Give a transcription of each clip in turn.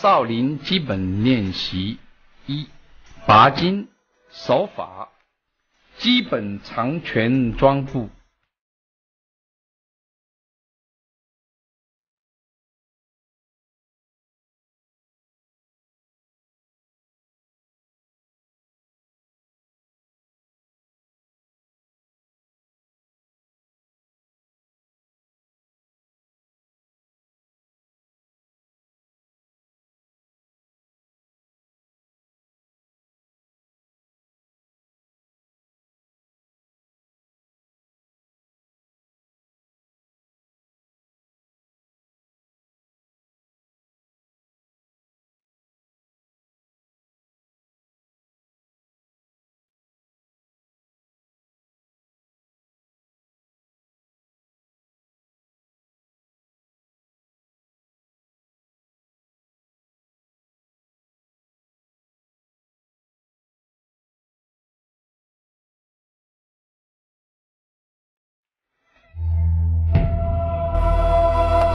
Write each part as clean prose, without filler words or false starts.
少林基本练习一：拔筋手法，基本长拳装步。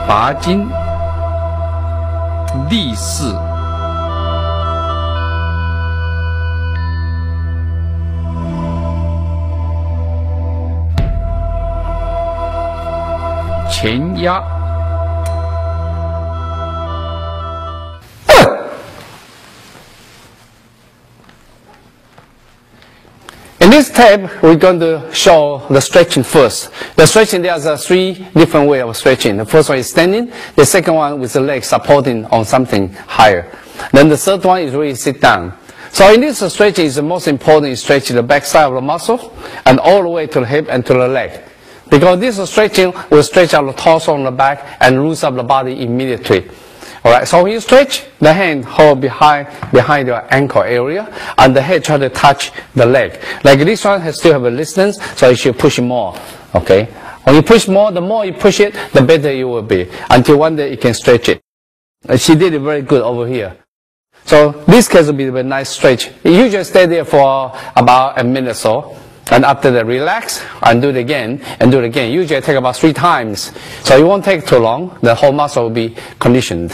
拔筋立式，前压，In this tab, we're going to show the stretching first. The stretching, there's three different ways of stretching. The first one is standing. The second one with the leg supporting on something higher. Then the third one is really sit down. So in this stretching, is the most important is stretching the back side of the muscle and all the way to the hip and to the leg. Because this stretching will stretch out the torso on the back and loose up the body immediately. Alright, so when you stretch, the hand hold behind your ankle area, and the head try to touch the leg. Like this one still have a resistance, so you should push more. Okay, when you push more, the more you push it, the better you will be. Until one day you can stretch it. She did it very good over here. So this case will be a very nice stretch. You usually stay there for about a minute or so. And after that, relax and do it again and do it again. Usually I take about 3 times. So it won't take too long. The whole muscle will be conditioned.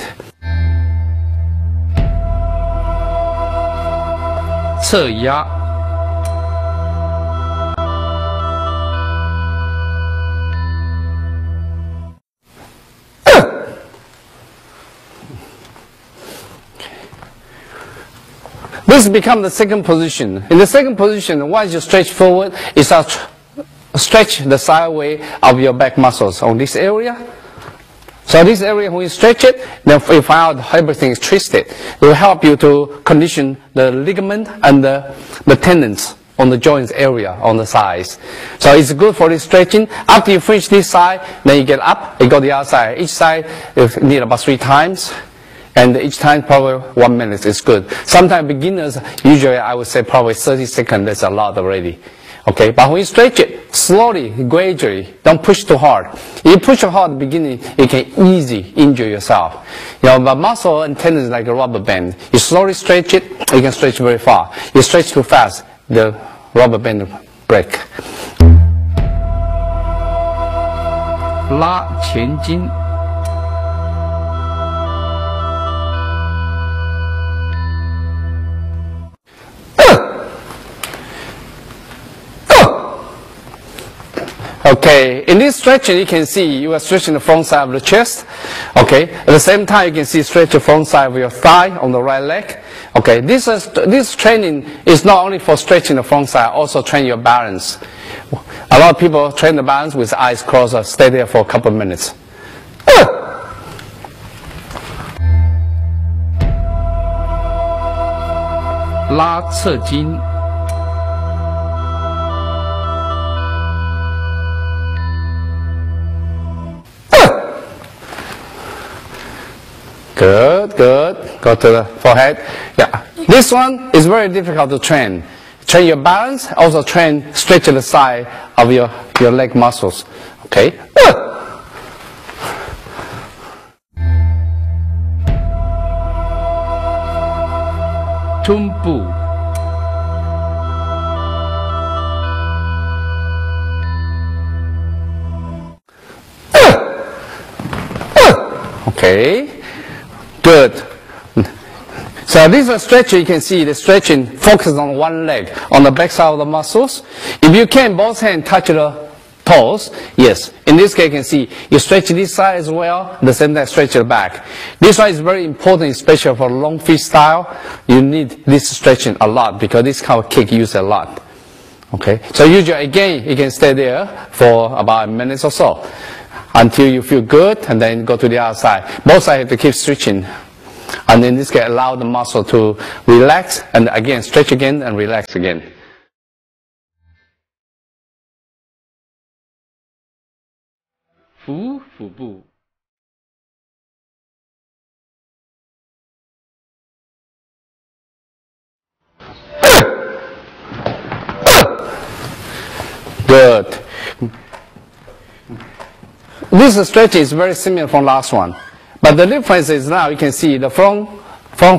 侧压，This becomes the second position. In the second position, once you stretch forward, you start stretch the sideway of your back muscles on this area. So this area, when you stretch it, then you find out everything is twisted. It will help you to condition the ligament and the tendons on the joints area on the sides. So it's good for this stretching. After you finish this side, then you get up, you go the other side. Each side you need about 3 times. And each time probably 1 minute is good. Sometimes beginners, usually I would say probably 30 seconds, that's a lot already. Okay, but when you stretch it, slowly, gradually, don't push too hard. If you push too hard at the beginning, you can easily injure yourself. You know, but muscle and tendon is like a rubber band. You slowly stretch it, you can stretch very far. You stretch too fast, the rubber band break. 拉前筋。Okay, in this stretching you can see you are stretching the front side of the chest. Okay, at the same time you can see stretch the front side of your thigh on the right leg. Okay, this training is not only for stretching the front side, also train your balance. A lot of people train the balance with eyes closed or stay there for a couple of minutes. 拉侧筋。 Good, good. Go to the forehead. Yeah. This one is very difficult to train. Train your balance, also stretch the side of your leg muscles. Okay. 臀部。 Okay. Good. So this is stretching, you can see the stretching focuses on one leg, on the back side of the muscles. If you can, both hands touch the toes, yes. In this case, you can see you stretch this side as well, at the same time stretch the back. This one is very important, especially for long feet style. You need this stretching a lot because this kind of kick used a lot. Okay, so usually again, you can stay there for about a minute or so until you feel good, and then go to the other side. Both sides have to keep stretching. And in this case, allow the muscle to relax, and again, stretch again and relax again. Fu, fu bu. Good. This stretch is very similar from last one. But the difference is now you can see the front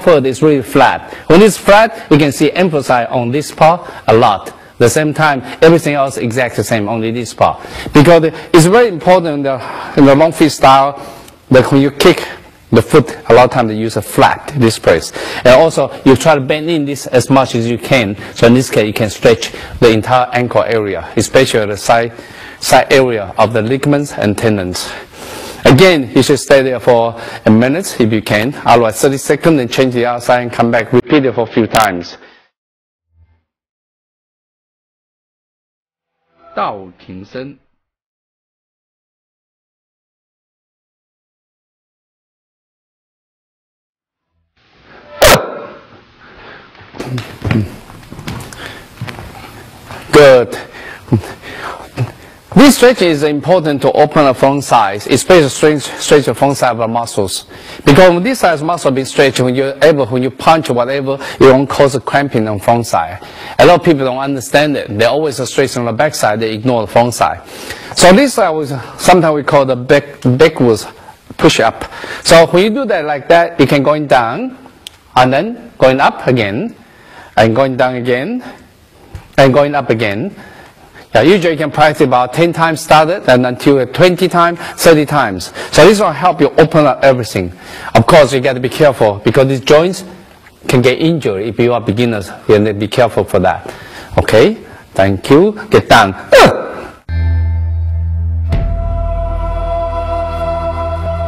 foot is really flat. When it's flat, you can see emphasize on this part a lot. At the same time, everything else exactly the same, only this part. Because it's very important in the long feet style that when you kick the foot, a lot of times they use a flat, this place. And also, you try to bend in this as much as you can. So in this case, you can stretch the entire ankle area, especially the side area of the ligaments and tendons. Again, you should stay there for a minute if you can, otherwise 30 seconds, and change the other side and come back, repeat it for a few times. 倒挺身 Good. This stretching is important to open the front side, especially stretch the front side of the muscles. Because when this side muscle being stretched, when you punch or whatever, it won't cause a cramping on the front side. A lot of people don't understand it. They always stretch on the back side, they ignore the front side. So this side was sometimes we call the backwards push up. So when you do that like that, you can going down, and then going up again, and going down again, and going up again. Yeah, usually you can practice about 10 times started and until 20 times, 30 times. So this will help you open up everything. Of course, you got to be careful because these joints can get injured if you are beginners. You have to be careful for that. Okay, thank you. Get down.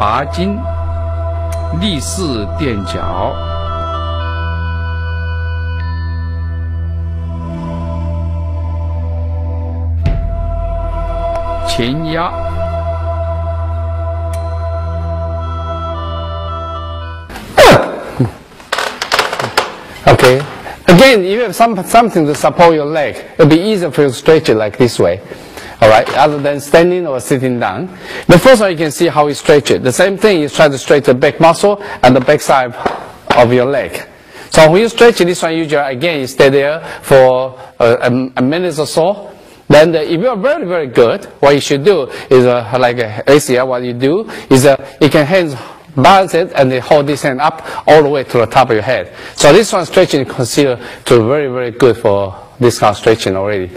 拔筋，立式垫脚。 前压， Okay. Again, if you have something to support your leg, it'll be easier for you to stretch it like this way. All right, other than standing or sitting down. The first one you can see how you stretch it. The same thing is try to stretch the back muscle and the back side of your leg. So when you stretch this one, usually again you stay there for a minute or so. Then if you are very, very good, what you should do is like ACL, what you do is you can hands balance it and they hold this hand up all the way to the top of your head. So this one stretching is considered to very, very good for this kind of stretching already.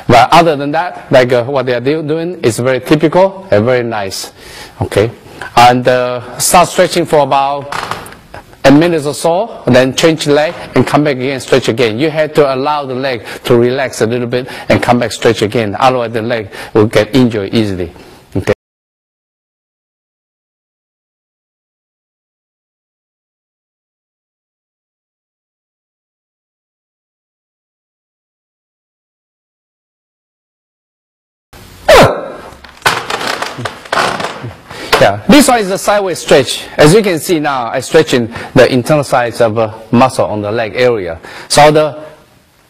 But other than that, like what they are doing is very typical and very nice. Okay, and start stretching for about a minute or so, and then change the leg and come back again, stretch again. You have to allow the leg to relax a little bit and come back, stretch again. Otherwise the leg will get injured easily. Okay. Yeah, this one is a sideways stretch. As you can see now, I'm stretching the internal sides of the muscle on the leg area. So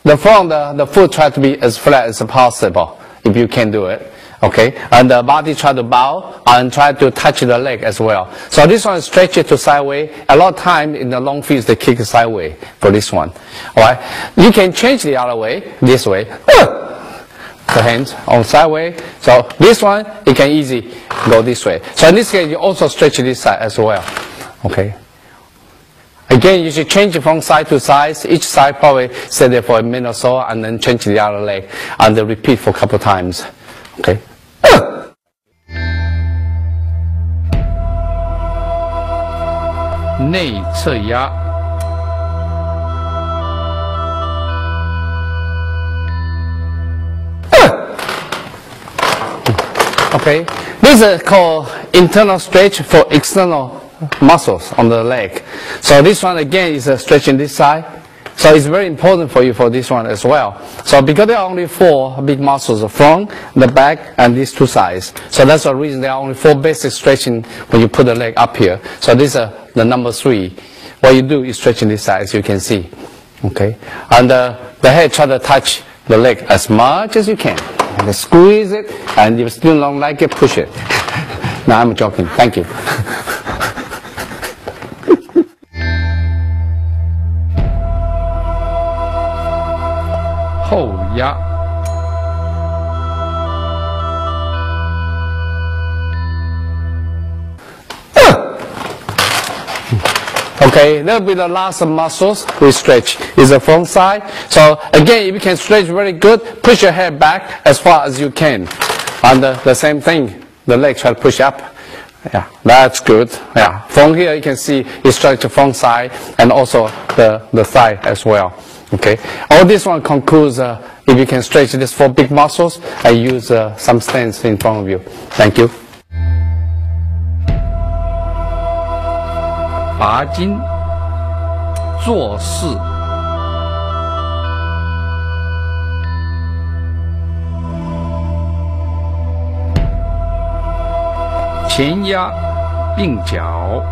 the front, the foot try to be as flat as possible, if you can do it. Okay, and the body try to bow and try to touch the leg as well. So this one stretch it to sideways. A lot of time in the long feet they kick sideways for this one. All right, you can change the other way, this way. The hands on sideways. So this one, you can easily go this way. So in this case, you also stretch this side as well. Okay. Again, you should change it from side to side. Each side probably stay there for a minute or so, and then change the other leg, and then repeat for a couple times. Okay. 内侧压。Okay, this is called internal stretch for external muscles on the leg. So this one again is stretching this side. So it's very important for you for this one as well. So because there are only 4 big muscles, the front, the back, and these 2 sides. So that's the reason there are only 4 basic stretching when you put the leg up here. So this is the number 3. What you do is stretching this side, as you can see. Okay, and the head try to touch the leg as much as you can. And squeeze it, and if you still don't like it, push it. No, I'm joking. Thank you. 后压， Okay, that'll be the last muscles we stretch is the front side. So again, if you can stretch very good, push your head back as far as you can. And the same thing, the leg try to push up. Yeah, that's good. Yeah, from here you can see you stretch the front side and also the thigh as well. Okay, all this one concludes if you can stretch these 4 big muscles, I use some stands in front of you. Thank you. 拔筋，坐式，前压并脚。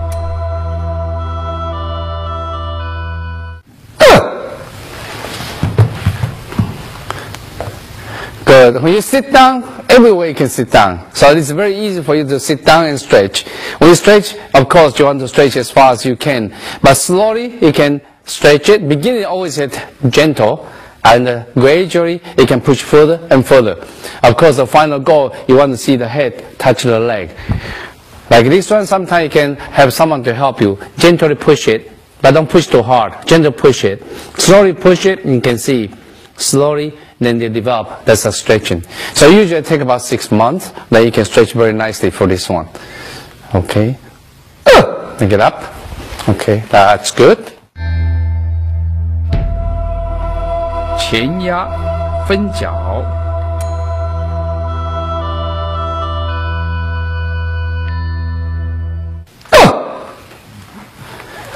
Good. When you sit down, everywhere you can sit down. So it's very easy for you to sit down and stretch. When you stretch, of course, you want to stretch as far as you can. But slowly, you can stretch it. Beginning always at gentle. And gradually, you can push further and further. Of course, the final goal, you want to see the head touch the leg. Like this one, sometimes you can have someone to help you. Gently push it, but don't push too hard. Gently push it. Slowly push it, you can see. Slowly, then they develop. That's a stretching. So usually it takes about 6 months. Then you can stretch very nicely for this one. Okay. Then get up. Okay, that's good. 前压分脚，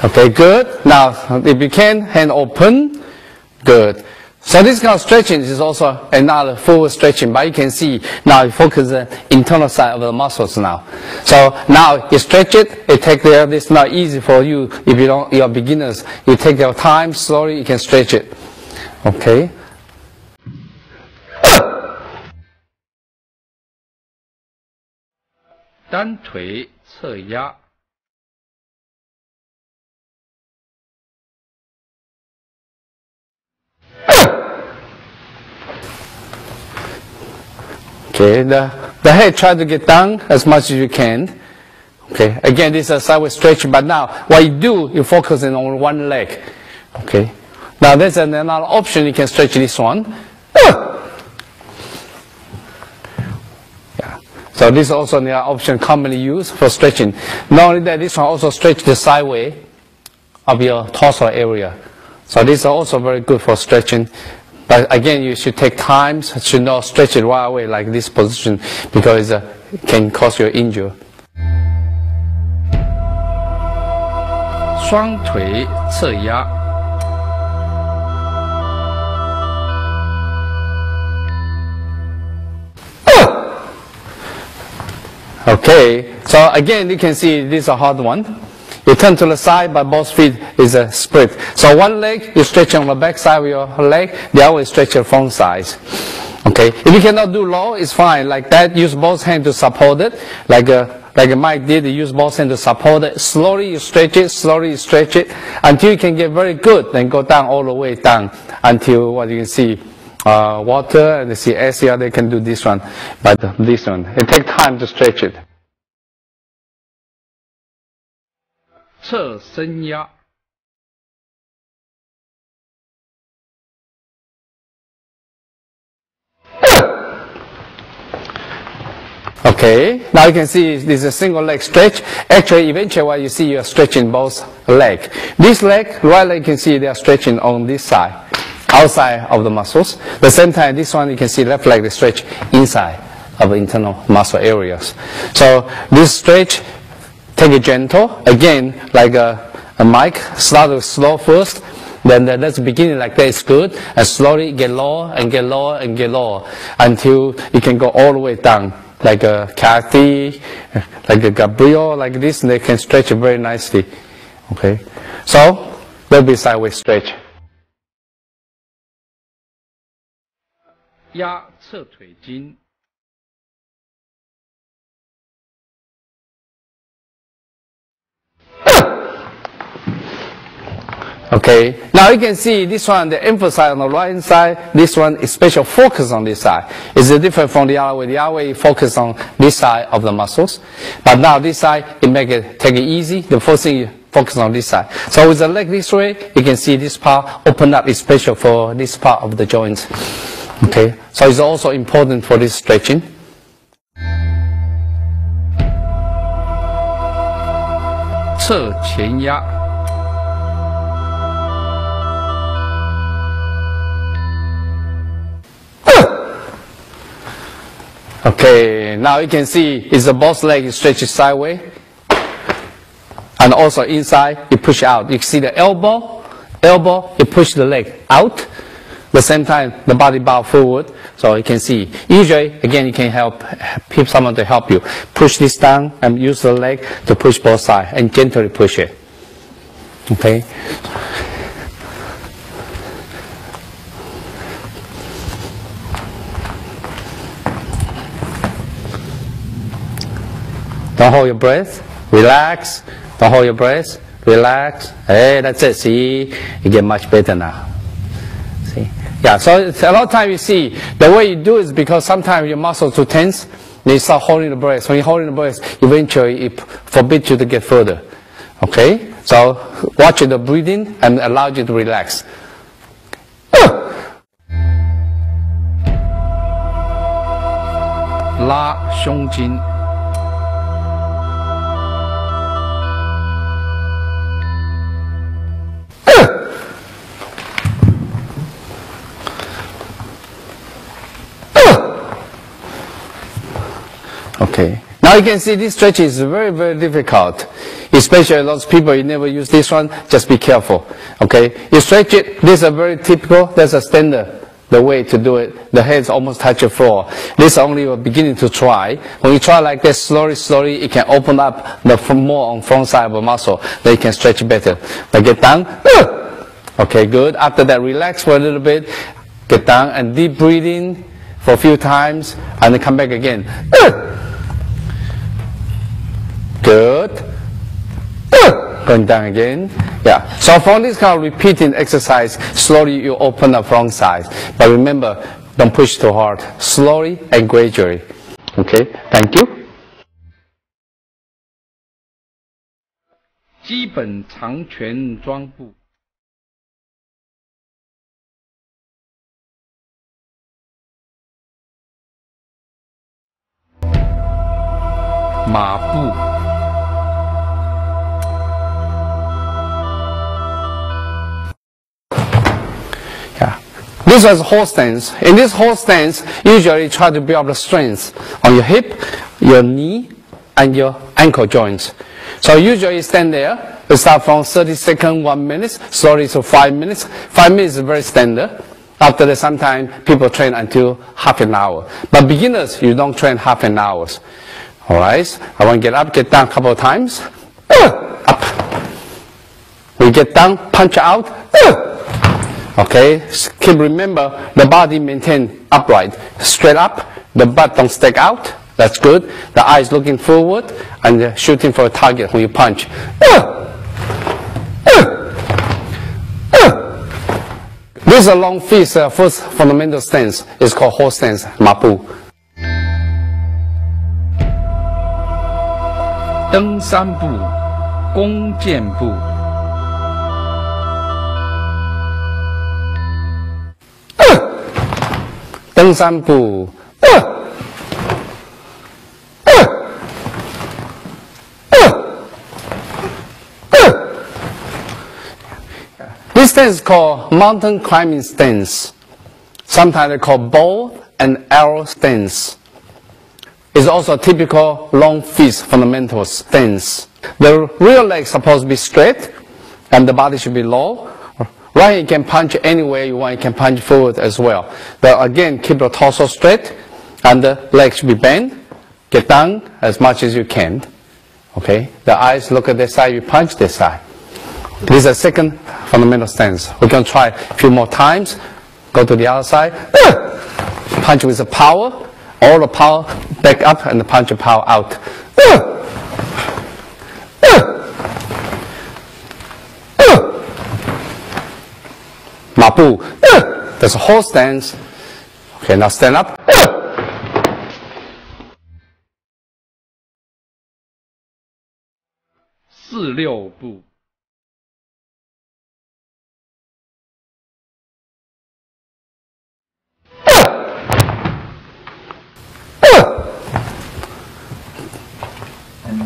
Okay, good. Now, if you can, hand open. Good. So this kind of stretching is also another forward stretching, but you can see now you focus the internal side of the muscles now. So now you stretch it, you take care of this. Now easy for you if you're beginners. You take your time, slowly you can stretch it. Okay. 单腿侧压。 Okay, the head try to get down as much as you can. Okay, again this is a sideways stretch, but now what you do, you focus on one leg. Okay, now there's another option, you can stretch this one. Yeah. So this is also another option commonly used for stretching. Not only that, this one also stretch the sideway of your torso area. So this is also very good for stretching. But again, you should take time to not stretch it right away like this position because it can cause you injury. 双腿侧压， Okay, so again you can see this is a hard one. You turn to the side, but both feet is a split. So one leg, you stretch on the back side of your leg, the other way stretch your front side. Okay, if you cannot do low, it's fine. Like that, use both hands to support it. Like Mike did, use both hands to support it. Slowly you stretch it, slowly you stretch it, until you can get very good. Then go down all the way down, until what you can see, water, and you see SCR, they can do this one. But this one, it takes time to stretch it. 侧身压， Okay, now you can see this is a single leg stretch. Actually, eventually what you see, you are stretching both legs. This leg, right leg, you can see they are stretching on this side, outside of the muscles. At the same time, this one you can see left leg they stretch inside of internal muscle areas. So this stretch, take it gentle. Again, like a mic, start slow first. Then let's begin like that is good. And slowly get lower and get lower and get lower until you can go all the way down. Like a Kathy, like a Gabriel, like this, and they can stretch it very nicely. Okay, so that'll be sideways stretch. 压侧腿筋。 Okay, now you can see this one, the emphasis on the right hand side, this one is special focus on this side. It's different from the other way. The other way, focus on this side of the muscles. But now this side, take it easy. The first thing, you focus on this side. So with the leg this way, you can see this part open up, is special for this part of the joints. Okay, so it's also important for this stretching. 侧前压。 Okay, now you can see it's the both leg stretches sideways. And also inside, you push out. You can see the elbow, you push the leg out. At the same time, the body bow forward. So you can see. Usually, again, you can help someone to help you. Push this down and use the leg to push both sides and gently push it. Okay. Don't hold your breath. Relax. Don't hold your breath. Relax. Hey, that's it. See, you get much better now. See? Yeah, so a lot of times you see, the way you do it is because sometimes your muscles too tense, then you start holding the breath. When you're holding the breath, eventually it forbids you to get further. Okay? So watch the breathing and allow you to relax. 拉胸筋。 Okay. Now you can see this stretch is very, very difficult. Especially those people, you never use this one, just be careful. Okay. You stretch it, this is a very typical, that's a standard, the way to do it. The hands almost touch the floor. This is only a beginning to try. When you try like this, slowly, it can open up the more on front side of the muscle. Then you can stretch better. But get down. Okay, good. After that, relax for a little bit. Get down and deep breathing for a few times, and then come back again. Good. Going down again. Yeah. So for this kind of repeating exercise, slowly you open the front side. But remember, don't push too hard. Slowly and gradually. Okay. Thank you. 基本长拳装步。马步。 This was horse stance. In this horse stance, usually try to build up the strength on your hip, your knee, and your ankle joints. So usually stand there. We start from 30 seconds, 1 minute, slowly to 5 minutes. 5 minutes is very standard. After that, sometimes people train until half an hour. But beginners, you don't train half an hour. All right. I want to get up, get down a couple of times. Up. We get down, punch out. Okay, keep remember the body maintain upright, straight up, the butt don't stick out, that's good. The eyes looking forward and shooting for a target when you punch. This is a long fist, first fundamental stance, it's called horse stance, mapu. 登山步，弓箭步。 登山步。This stance is called mountain climbing stance. Sometimes they call bow and arrow stance. is also a typical long fist fundamental stance. The rear leg is supposed to be straight, and the body should be low. Right hand you can punch anywhere you want, you can punch forward as well. But again, keep the torso straight, and the leg should be bent. Get down as much as you can. Okay, the eyes look at this side, you punch this side. This is a second fundamental stance. We can try a few more times. Go to the other side. Punch with the power. All the power back up and punch the power out. Mabu. That's a whole stance. Okay, now stand up. 四六步。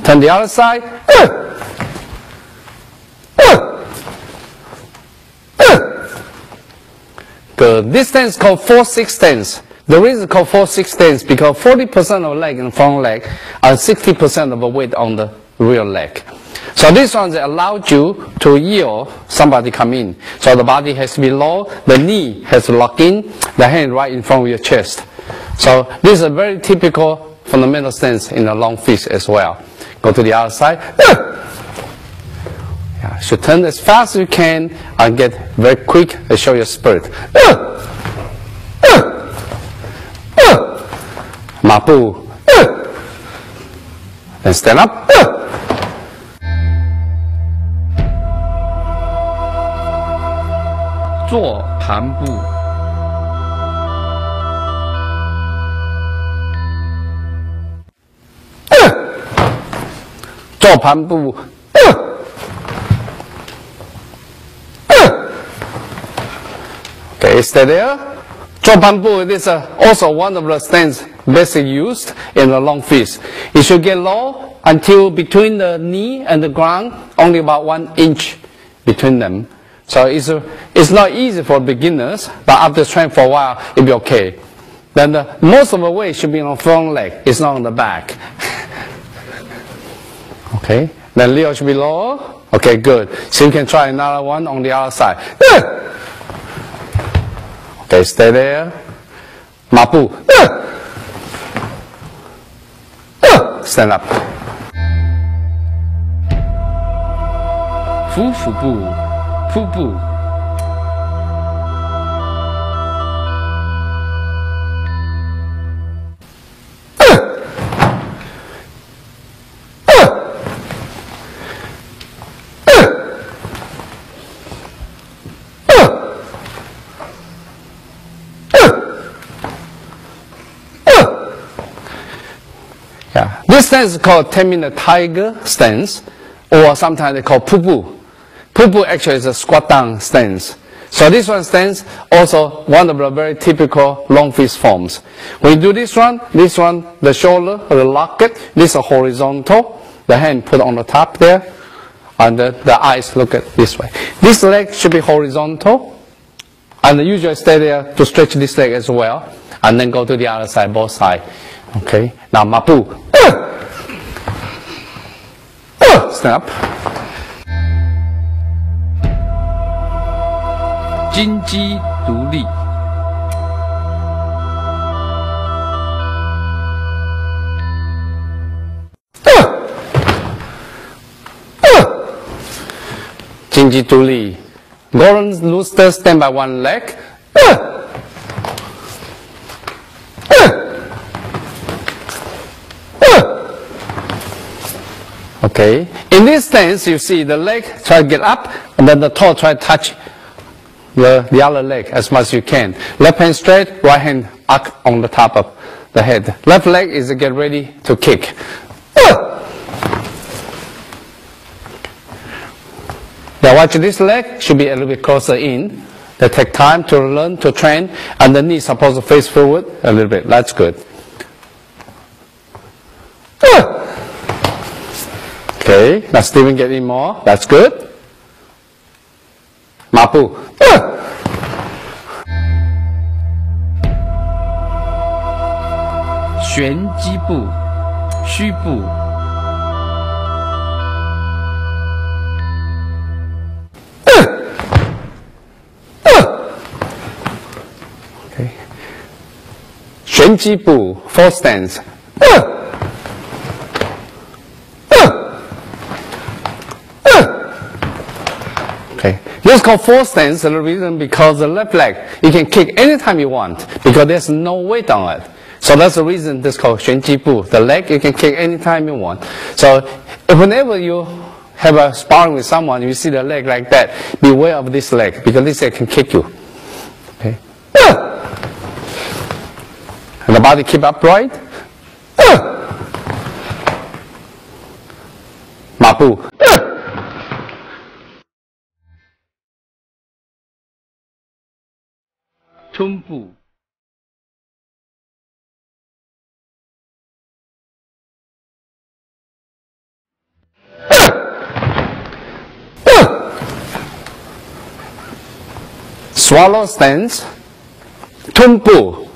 Turn the other side. Good. This stance is called 4-6 stance. The reason it's called 4-6 stance because 40% of leg in the front leg and 60% of the weight on the rear leg. So this one allowed you to yield somebody come in. So the body has to be low, the knee has to lock in, the hand right in front of your chest. So this is a very typical fundamental stance in a long fist as well. Go to the other side. Yeah, should turn as fast as you can and get very quick and show your spirit. Mabu. Then stand up. 坐盘步。坐盘步。Okay, stay there. 坐盘步 is also one of the stance basically used in the long fist. You should get low until between the knee and the ground, only about 1 inch between them. So it's not easy for beginners, but after training for a while, it'll be okay. Then most of the weight should be on the front leg, it's not on the back. Okay, then Leo should be lower. Okay, good. So you can try another one on the other side. Okay, stay there. Mabu. Stand up. 俯俯步，瀑布。Yeah, this stance is called 10-minute tiger stance, or sometimes they call pupu. Pupu actually is a squat down stance. So this one stance also one of the very typical long fist forms. When you do this one, the shoulder or the locket, this is horizontal. The hand put on the top there, and the eyes look at this way. This leg should be horizontal, and usually stay there to stretch this leg as well, and then go to the other side, both sides. Okay, now Mabu. Stand up. 金鸡独立。金鸡独立。Golden rooster stand by one leg. Okay, in this stance, you see the leg try to get up, and then the toe try to touch the other leg as much as you can. Left hand straight, right hand up on the top of the head. Left leg is to get ready to kick. Now watch this leg, should be a little bit closer in. They take time to learn, to train, and the knee is supposed to face forward a little bit. That's good. Okay, now Stephen get in more. That's good. Mabu. 旋击步、虚步。Okay. 旋击步 four stance. Okay. This is called four stance. The reason because the left leg you can kick anytime you want because there's no weight on it. So that's the reason this is called 旋击步. The leg you can kick anytime you want. So if whenever you have a sparring with someone, you see the leg like that, beware of this leg because this leg can kick you. Okay. And the body keep upright. 马步。吞步。Swallow stance. 吞步.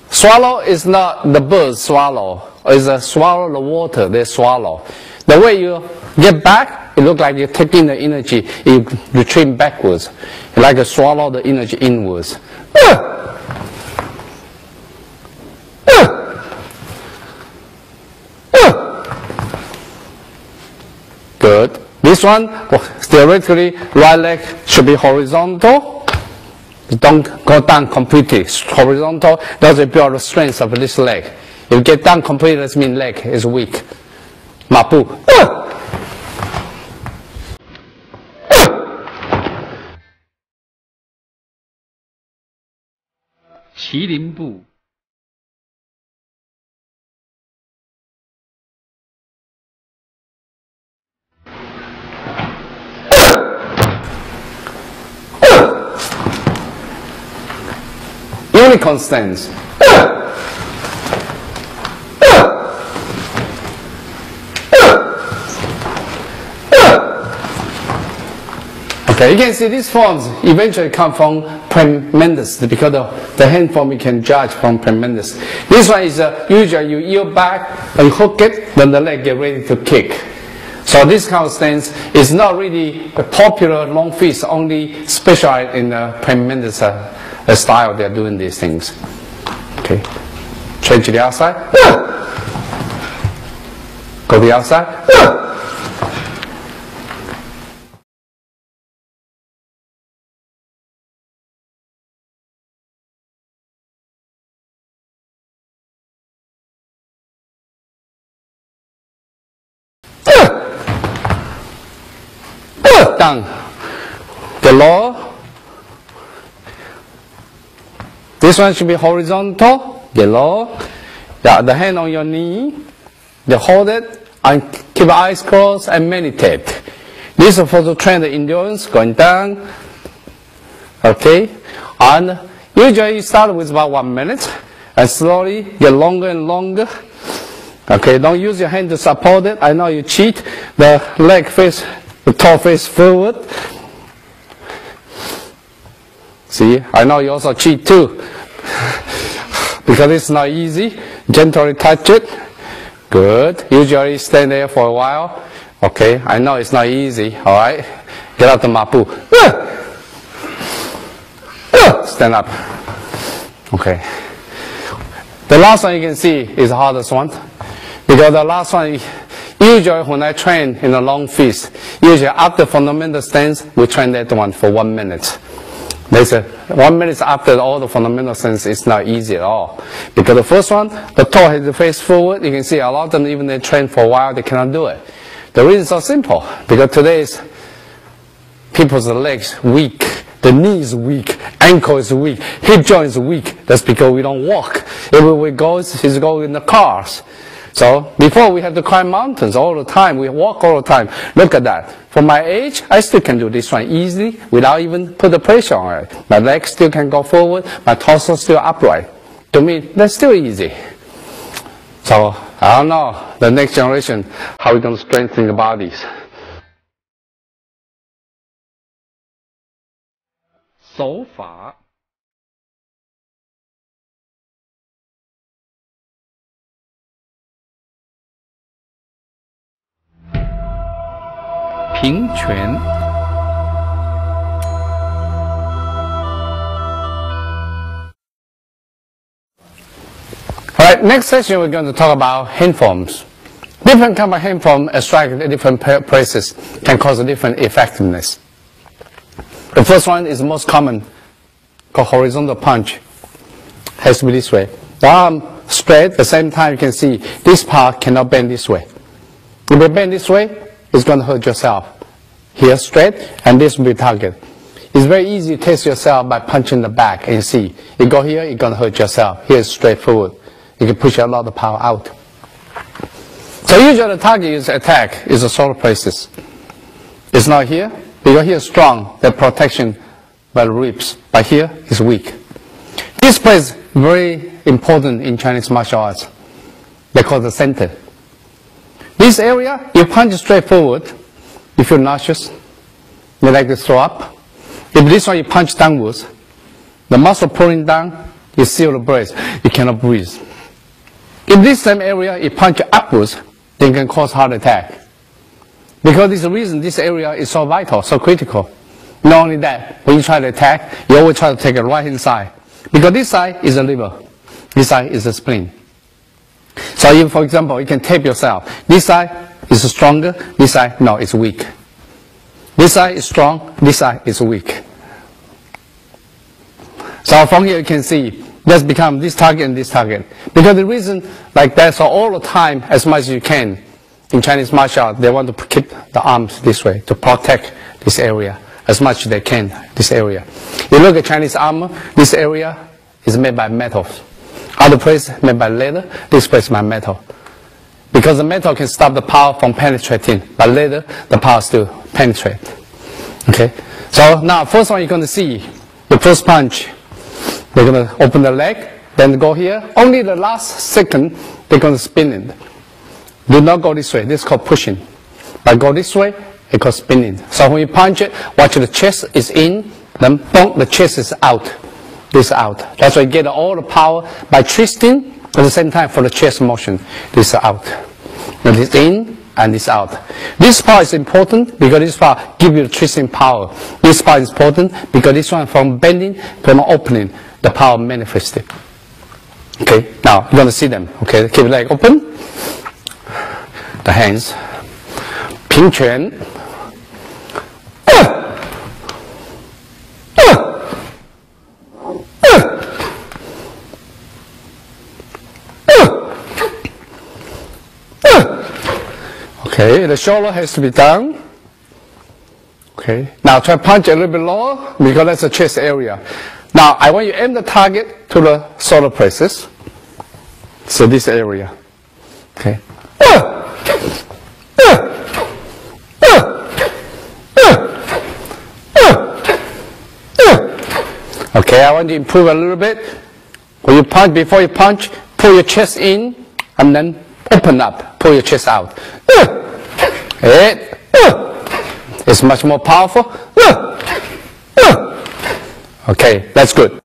Swallow is not the bird swallow. It's a swallow the water, they swallow. The way you get back, it looks like you're taking the energy, you retreat backwards. Like you swallow the energy inwards. Good. This one, theoretically, right leg should be horizontal. Don't go down completely. Horizontal doesn't build the strength of this leg. If you get down completely, that means leg is weak. 马步。麒麟步。Unicorn stance. Okay, you can see these forms eventually come from tremendous because the hand form you can judge from tremendous. This one is usually you yield back and hook it, then the leg get ready to kick. So this kind of stance is not really a popular long fist, only specialized in tremendous style they are doing these things. Okay, change to the outside. Go to the outside. Down. The lower. This one should be horizontal. Get low. The hand on your knee. You hold it and keep your eyes closed and meditate. This is supposed to train the endurance going down. Okay. And usually you start with about 1 minute and slowly get longer and longer. Okay. Don't use your hand to support it. I know you cheat. The leg face. The toe face forward. See, I know you also cheat too. Because it's not easy. Gently touch it. Good. Usually stand there for a while. Okay, I know it's not easy. Alright. Get out the mapu. Stand up. Okay. The last one you can see is the hardest one. Because the last one, usually when I train in a long fist, usually after fundamental stance, we train that one for 1 minute. They say 1 minute after all the fundamental stance is not easy at all. Because the first one, the toe has to face forward. You can see a lot of them, even they train for a while, they cannot do it. The reason is so simple. Because today's people's legs weak. The knee is weak, ankle is weak, hip joint is weak. That's because we don't walk. Everywhere we go is go in the cars. So before we have to climb mountains all the time, we walk all the time. Look at that. For my age, I still can do this one easily without even put the pressure on it. My legs still can go forward, my torso still upright. To me, that's still easy. So I don't know the next generation how we're going to strengthen the bodies. 手法。平拳。All right, next session we're going to talk about hand forms. Different kind of hand form strike at different places can cause a different effectiveness. The first one is the most common, called horizontal punch. Has to be this way. The arm straight, at the same time you can see this part cannot bend this way. If you bend this way, it's going to hurt yourself. Here straight, and this will be target. It's very easy to test yourself by punching the back and you see. You go here, you're going to hurt yourself. Here is straightforward. You can push a lot of power out. So usually the target is attack is the solar plexus. It's not here, because here is strong, the protection by the ribs, but here is weak. This place is very important in Chinese martial arts. They call the center. This area, you punch straight forward, you feel nauseous, you like to throw up. If this one you punch downwards, the muscle pulling down, you seal the breath, you cannot breathe. In this same area, you punch upwards, then can cause heart attack. Because this is the reason this area is so vital, so critical. Not only that, when you try to attack, you always try to take the right hand side. Because this side is a liver, this side is a spleen. So if, for example, you can tape yourself. This side is stronger, this side, no, it's weak. This side is strong, this side is weak. So from here you can see, let's become this target and this target. Because the reason like that, so all the time, as much as you can, in Chinese martial art, they want to keep the arms this way, to protect this area as much as they can, this area. You look at Chinese armor, this area is made by metals. Other place made by leather, this place by metal. Because the metal can stop the power from penetrating, but leather, the power still penetrate. Okay? So now, first one you're going to see, the first punch, they're going to open the leg, then go here. Only the last second, they're going to spin it. Do not go this way. This is called pushing. But go this way, it's called spinning. So when you punch it, watch the chest is in, then boom, the chest is out. This is out. That's why you get all the power by twisting at the same time for the chest motion. This is out. Now this in and this out. This part is important because this part gives you the twisting power. This part is important because this one from bending, from opening, the power manifested. Okay, now you're going to see them. Okay, keep the leg open. The hands. 平拳. Okay, the shoulder has to be down. Okay, now try to punch a little bit lower because that's the chest area. Now I want you to aim the target to the solar plexus. So this area. Okay. Okay, I want you to improve a little bit. When you punch, before you punch, pull your chest in and then open up. Pull your chest out. It's much more powerful. Okay, that's good.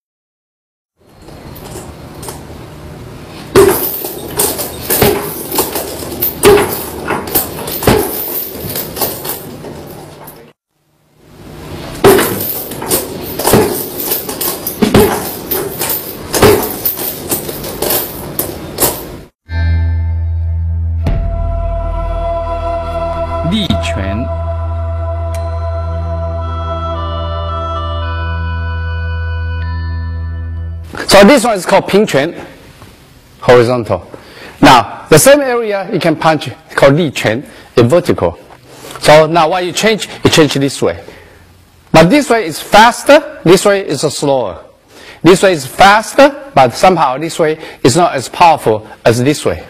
So this one is called 平拳, horizontal. Now, the same area you can punch, called 力拳, a vertical. So now what you change this way. But this way is faster, this way is slower. This way is faster, but somehow this way is not as powerful as this way.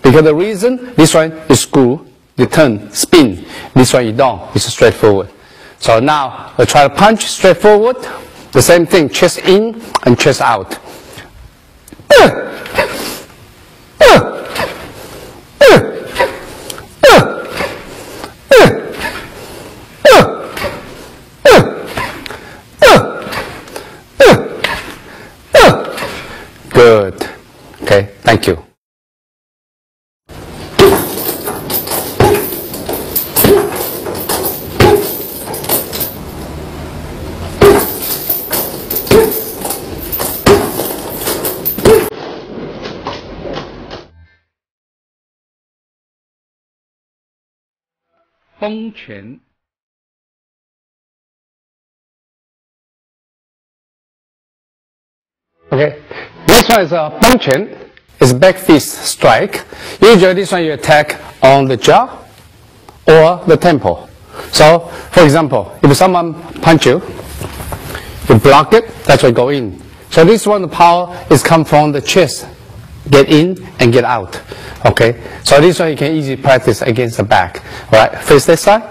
Because the reason, this one is screw, you turn, spin. This one you don't, it's straightforward. So now, we try to punch straightforward. The same thing, chest in and chest out. Good. Okay, thank you. 崩拳。Okay, this one is a bong chuan. It's back fist strike. Usually this one you attack on the jaw or the temple. So, for example, if someone punch you, you block it, that's why go in. So this one, the power is come from the chest, get in and get out. Okay, so this one you can easily practice against the back. All right, face this side,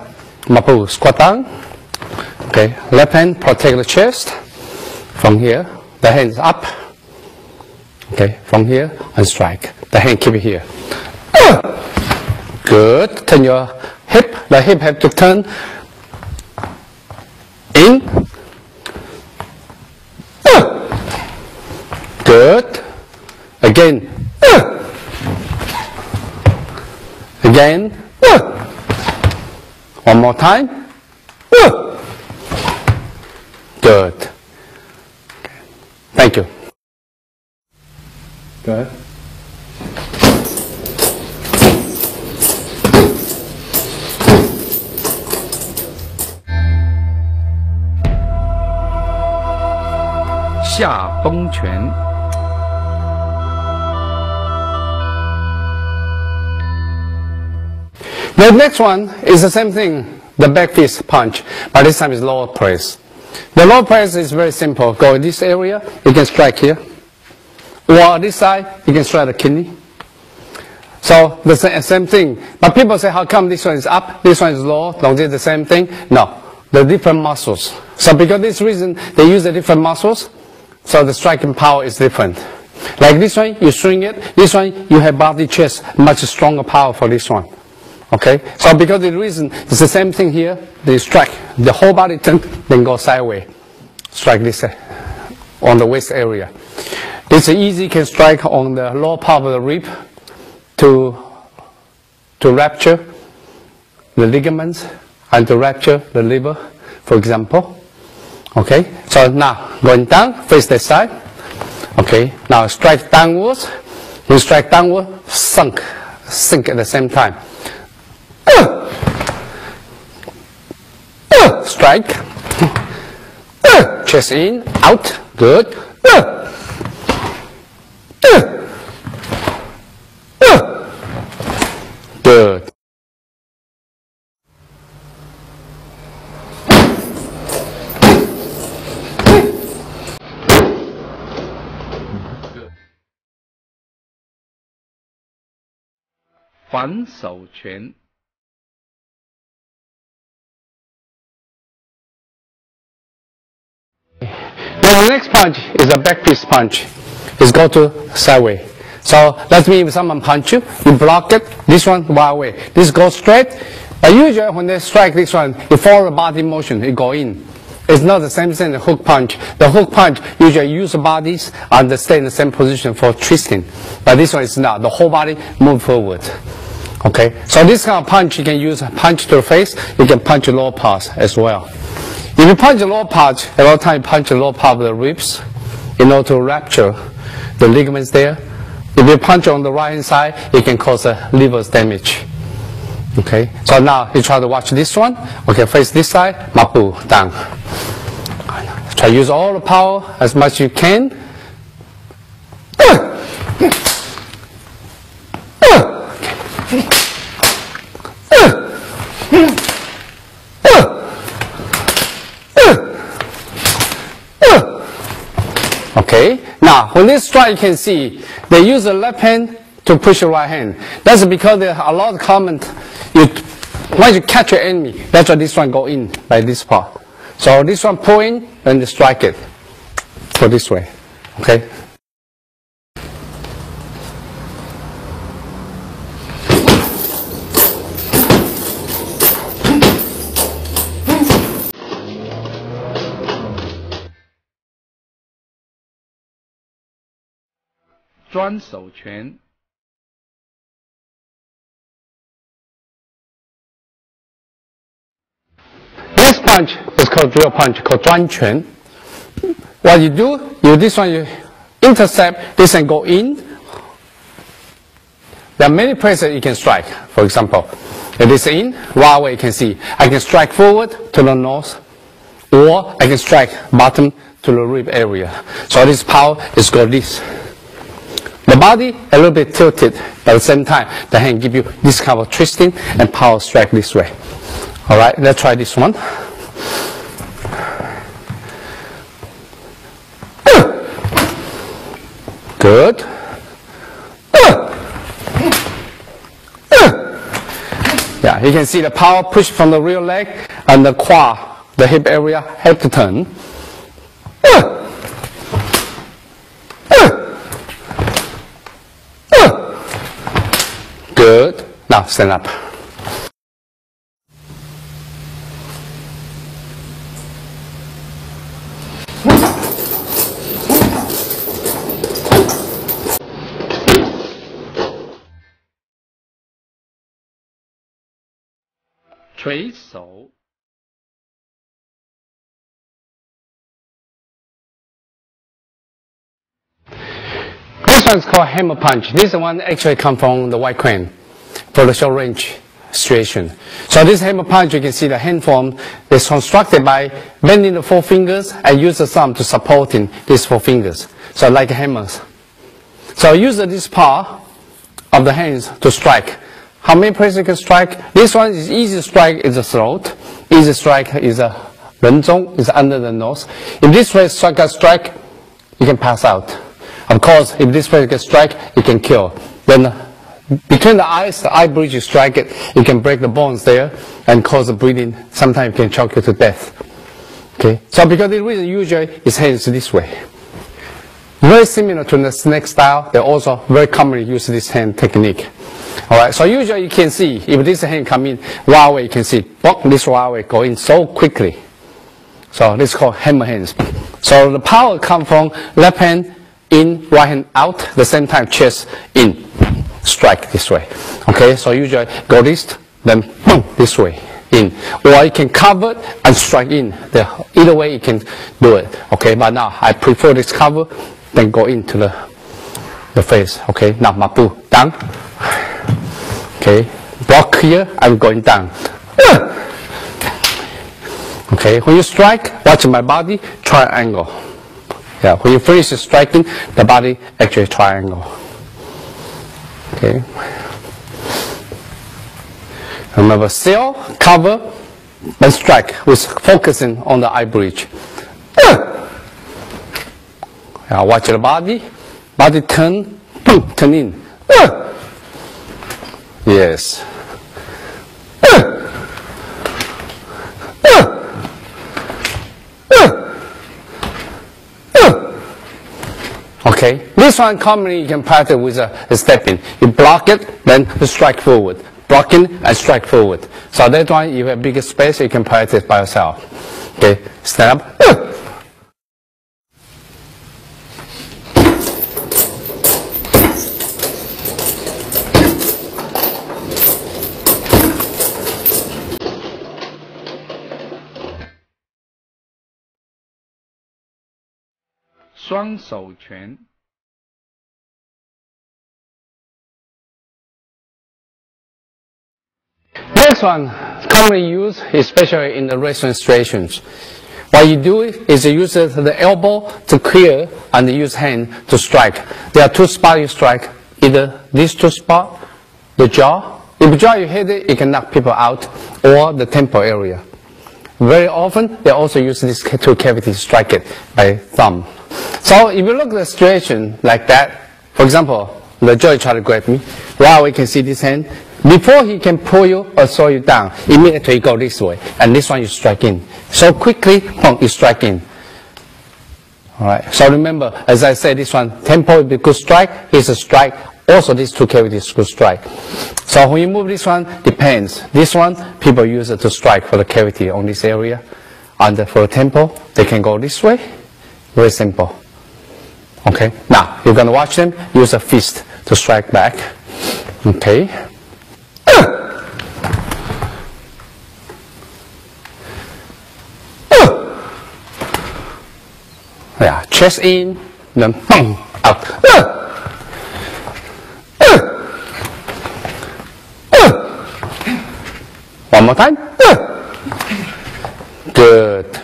mapu, squat down. Okay, left hand protect the chest from here. The hand is up. Okay, from here and strike. The hand keep it here. Good. Turn your hip. The hip have to turn in. Good. Again. Again. One more time. Good. Thank you. Go ahead.下崩拳。The next one is the same thing, the back fist punch, but this time is lower press. The lower press is very simple. Go in this area, you can strike here. Or this side, you can strike the kidney. So the same thing. But people say, how come this one is up, this one is low? Don't they the same thing? No, the different muscles. So because this reason, they use the different muscles, so the striking power is different. Like this one, you swing it. This one, you have body chest, much stronger power for this one. Okay, so because the reason, it's the same thing here. They strike, the whole body turn, then go sideways. Strike this on the waist area. It's easy, can strike on the lower part of the rib to rupture the ligaments and to rupture the liver, for example. Okay, so now going down, face that side. Okay, now strike downwards. You strike downward, sink at the same time. Strike. Chest in, out, good. Good. Good. 反手拳。Now the next punch is a back fist punch. It's go to sideways. So that means if someone punch you, you block it. This one right away. This goes straight. But usually when they strike this one, you follow the body motion. It go in. It's not the same thing as the hook punch. The hook punch usually use the bodies and stay in the same position for twisting. But this one is not. The whole body move forward. Okay. So this kind of punch you can use punch to the face. You can punch the lower parts as well. If you punch the lower part, a lot of time you punch the lower part of the ribs in order to rupture the ligaments there. If you punch on the right hand side, it can cause a liver's damage. Okay, so now you try to watch this one. Okay, face this side, mapu, down. Try to use all the power as much as you can. Okay, now when they strike, you can see they use the left hand to push the right hand. That's because there are a lot of comment. Once you catch your enemy, that's why this one go in by this part. So this one pull in and you strike it. Go this way. Okay.专手拳。This punch is called drill punch, called 专拳. What you do, this one you intercept, this and go in. There are many places you can strike. For example, It is in. Right away you can see. I can strike forward to the nose, or I can strike bottom to the rib area. So this power is called this. The body a little bit tilted, but at the same time, the hand give you this kind of twisting and power strike this way. All right, let's try this one. Good. Yeah, you can see the power push from the rear leg and the quad, the hip area, head to turn. Good. Now stand up. Trade手 This one is called hammer punch. This one actually comes from the white crane for the short range situation. So this hammer punch, you can see the hand form is constructed by bending the four fingers and use the thumb to supporting these four fingers. So like hammers. So use this part of the hands to strike. How many places you can strike? This one is easy strike is the throat. Easy strike is a 人中, is under the nose. If this way strike, you can pass out. Of course, if this way you can strike, you can kill. Then between the eyes, the eye bridge, you strike it, you can break the bones there and cause the bleeding. Sometimes it can choke you to death. Okay, so because the reason usually is hands this way. Very similar to the snake style, they also very commonly use this hand technique. Alright, so usually you can see, if this hand come in, right away you can see, this right away go in so quickly. So this is called hammer hands. So the power comes from left hand in, right hand out, the same time chest in, strike this way. Okay, so usually go this, then boom, this way in. Or you can cover and strike in. Either way you can do it. Okay, but now I prefer this cover, then go into the face. Okay, now mapu, down. Okay, block here, I'm going down. Okay, when you strike, watch my body, triangle. Yeah, when you finish striking, the body actually triangle. Okay. Remember, seal, cover, and strike with focusing on the eye bridge. Yeah, watch the body turn, boom, turn in. Yes. Okay, this one commonly you can practice with a stepping. You block it, then strike forward. Blocking and strike forward. So that one, you have bigger space, you can practice by yourself. Okay, stand up.双手拳 Next one, commonly used, especially in the wrestling situations. What you do is you use the elbow to clear and use hand to strike. There are two spots you strike, either these two spots, the jaw. If the jaw you hit it, it can knock people out, or the temple area. Very often, they also use these two cavities to strike it by thumb. So if you look at the situation like that, for example, the jaw try to grab me, wow, we can see this hand. Before he can pull you or throw you down, immediately you go this way, and this one you strike in. So quickly, boom, you strike in. Alright, so remember, as I said, this one, tempo is a good strike, is a strike, also these two cavities good strike. So when you move this one, depends. This one, people use it to strike for the cavity on this area. And for the tempo, they can go this way, very simple. Okay, now, you're going to watch them, use a fist to strike back. Okay. Yeah, chest in, then boom, out. One more time. Good.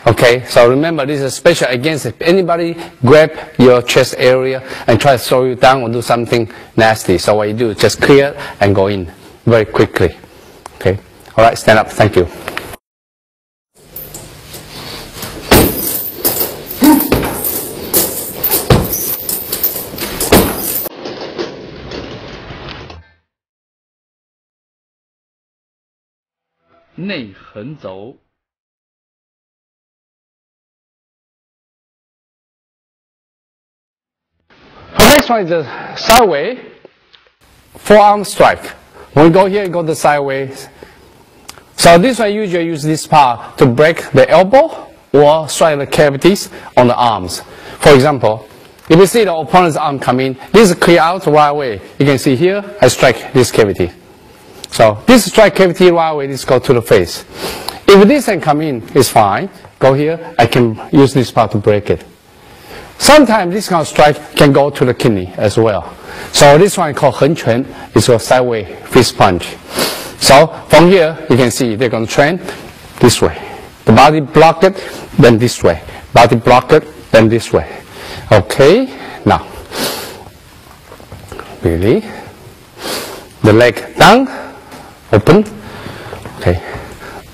Okay, so remember this is special against if anybody grab your chest area and try to throw you down or do something nasty. So what you do is just clear and go in very quickly. Okay, all right, stand up. Thank you. "内横轴 The next one is the sideway forearm strike. When we go here, go the sideways. So this one usually use this part to break the elbow or strike the cavities on the arms. For example, if you see the opponent's arm come in, this is clear out right away. You can see here, I strike this cavity. So this strike cavity right away, this go to the face. If this can come in, it's fine. Go here, I can use this part to break it. Sometimes this kind of strike can go to the kidney as well. So this one called 横拳 is a sideway fist punch. So from here, you can see they're going to train this way. The body block it, then this way. Body block it, then this way. Okay, now. Really. The leg down, open. Okay.